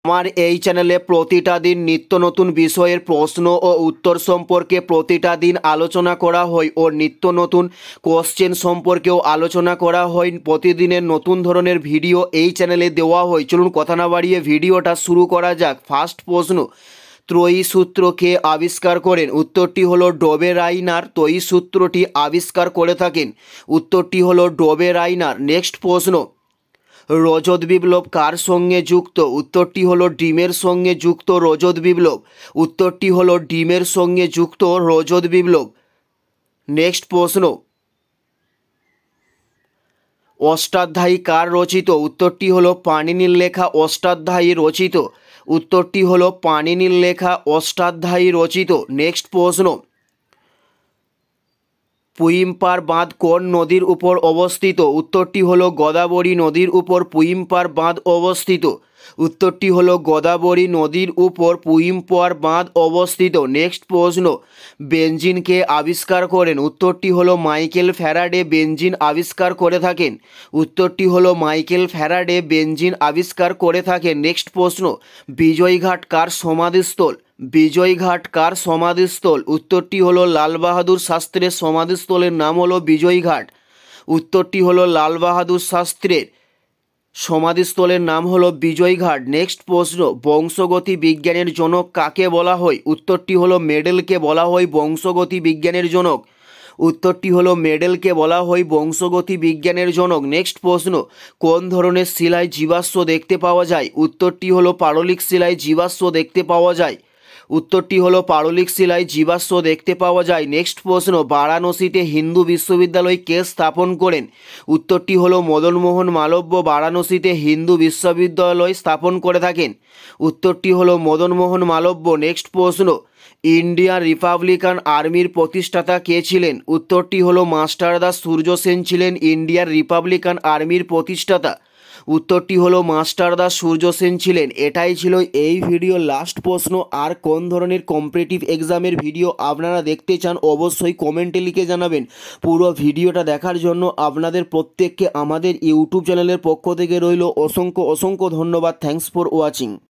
আমার এই চ্যানেলে প্রতিটা দিন নিত্য নতুন বিষয়ের প্রশ্ন ও উত্তর সম্পর্কে প্রতিটা দিন আলোচনা করা হয় ও নিত্য নতুন কোশ্চেন সম্পর্কেও আলোচনা করা হয়। প্রতিদিনের নতুন ধরনের ভিডিও এই চ্যানেলে দেওয়া হয়। চলুন কথা না বাড়িয়ে ভিডিওটা শুরু করা যাক। ফার্স্ট প্রশ্ন, ত্রয়ী সূত্র কে আবিষ্কার করেন? উত্তরটি হলো ডোবে রাইনার ত্রয়ী সূত্রটি আবিষ্কার করে থাকেন। উত্তরটি হলো ডোবে রাইনার। নেক্সট প্রশ্ন, রজত বিপ্লব কার সঙ্গে যুক্ত? উত্তরটি হলো ডিমের সঙ্গে যুক্ত রজত বিপ্লব। উত্তরটি হলো ডিমের সঙ্গে যুক্ত রজত বিপ্লব। নেক্সট প্রশ্ন, অষ্টাধ্যায়ী কার রচিত? উত্তরটি হলো পাণিনির লেখা অষ্টাধ্যায়ী রচিত। উত্তরটি হলো পাণিনির লেখা অষ্টাধ্যায়ী রচিত। নেক্সট প্রশ্ন, পুইম্পার বাঁধ কোন নদীর উপর অবস্থিত? উত্তরটি হলো গোদাবরী নদীর উপর পুইম্পার বাঁধ অবস্থিত। উত্তরটি হলো গোদাবরী নদীর উপর পুইম্পার বাঁধ অবস্থিত। নেক্সট প্রশ্ন, বেনজিনকে আবিষ্কার করেন? উত্তরটি হলো মাইকেল ফ্যারাডে বেনজিন আবিষ্কার করে থাকেন। উত্তরটি হলো মাইকেল ফ্যারাডে বেনজিন আবিষ্কার করে থাকেন। নেক্সট প্রশ্ন, বিজয়ঘাট কার সমাধিস্থল? বিজয়ঘাট কার সমাধিস্থল? উত্তরটি হলো লাল বাহাদুর শাস্ত্রীর সমাধিস্থলের নাম হলো বিজয়ঘাট। উত্তরটি হলো লাল বাহাদুর শাস্ত্রীর সমাধিস্থলের নাম হলো বিজয়ঘাট। নেক্সট প্রশ্ন, বংশগতি বিজ্ঞানের জনক কাকে বলা হয়? উত্তরটি হলো মেডেলকে বলা হয় বংশগতি বিজ্ঞানের জনক। উত্তরটি হলো মেডেলকে বলা হয় বংশগতি বিজ্ঞানের জনক। নেক্সট প্রশ্ন, কোন ধরনের শিলায় জীবাশ্ম দেখতে পাওয়া যায়? উত্তরটি হলো পারলিক শিলায় জীবাশ্ম দেখতে পাওয়া যায়। উত্তরটি হলো পারলিক শিলায় জীবাশ্ম দেখতে পাওয়া যায়। নেক্সট প্রশ্ন, বারাণসীতে হিন্দু বিশ্ববিদ্যালয় কে স্থাপন করেন? উত্তরটি হলো মদনমোহন মালব্য বারাণসীতে হিন্দু বিশ্ববিদ্যালয় স্থাপন করে থাকেন। উত্তরটি হলো মদনমোহন মালব্য। নেক্সট প্রশ্ন, ইন্ডিয়ান রিপাবলিকান আর্মির প্রতিষ্ঠাতা কে ছিলেন? উত্তরটি হলো মাস্টারদা সূর্য সেন ছিলেন ইন্ডিয়ান রিপাবলিকান আর্মির প্রতিষ্ঠাতা। উত্তরটি হলো মাস্টারদা সূর্য সেন ছিলেন। এটাই ছিল এই ভিডিওর লাস্ট প্রশ্ন। আর কোন ধরনের কম্পিটিটিভ এক্সামের ভিডিও আপনারা দেখতে চান অবশ্যই কমেন্টে লিখে জানাবেন। পুরো ভিডিওটা দেখার জন্য আপনাদের প্রত্যেককে আমাদের ইউটিউব চ্যানেলের পক্ষ থেকে রইল অসংখ্য অসংখ্য ধন্যবাদ। Thanks for watching.